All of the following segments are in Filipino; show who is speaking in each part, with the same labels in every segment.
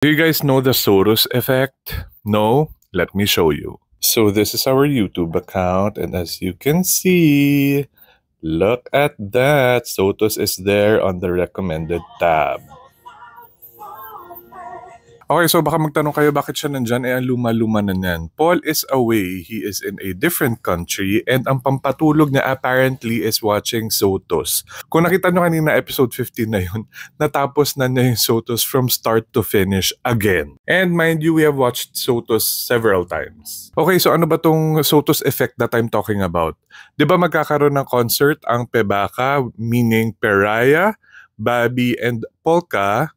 Speaker 1: Do you guys know the Soros effect? No? Let me show you. So this is our YouTube account, and as you can see, look at that. Sotos is there on the recommended tab. Okay, so baka magtanong kayo bakit siya nandyan, ang luma-luma na niyan. Paul is away, he is in a different country, and ang pampatulog niya apparently is watching Sotos. Kung nakita nyo kanina episode 15 na yun, natapos na niya yung Sotos from start to finish again. And mind you, we have watched Sotos several times. Okay, so ano ba tong Sotos effect that I'm talking about? Diba magkakaroon ng concert ang Pebaka, meaning Peraya, Babi, and Polka,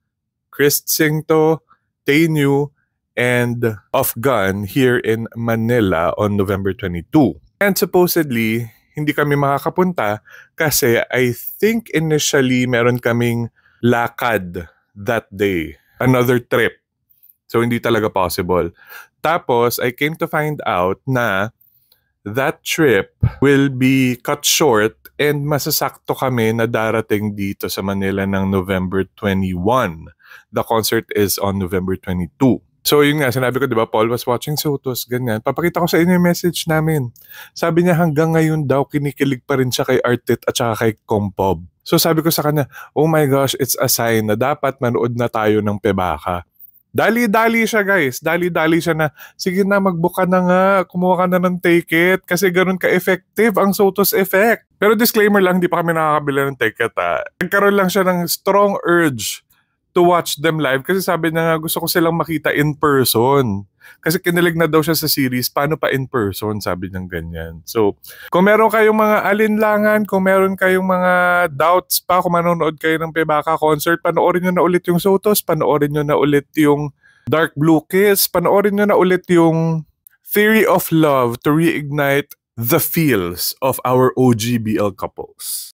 Speaker 1: Chris Singto, Tainu, and Afghan here in Manila on November 22. And supposedly, hindi kami makakapunta kasi I think initially meron kaming lakad that day. Another trip. So hindi talaga possible. Tapos, I came to find out na that trip will be cut short and masasakto kami na darating dito sa Manila ng November 21. The concert is on November 22. So yun nga, sinabi ko, di ba, Paul was watching Sotos, ganyan. Papakita ko sa inyo yung message namin. Sabi niya hanggang ngayon daw, kinikilig pa rin siya kay Artit at saka kay Kompob. So sabi ko sa kanya, oh my gosh, it's a sign na dapat manood na tayo ng Pebaka. Dali-dali siya guys, dali-dali siya na, sige na magbook ka na nga, kumuha ka na ng ticket kasi ganun ka-effective ang Sotos effect. Pero disclaimer lang, di pa kami nakakabila ng ticket ha. Nagkaroon lang siya ng strong urge to watch them live kasi sabi niya nga gusto ko silang makita in person. Kasi kinilig na daw siya sa series, paano pa in person, sabi niya ganyan. So, kung meron kayong mga alinlangan, kung meron kayong mga doubts pa, kung manonood kayo ng Pebaka concert, panoorin nyo na ulit yung Sotos, panoorin nyo na ulit yung Dark Blue Kiss, panoorin nyo na ulit yung Theory of Love to reignite the feels of our OGBL couples.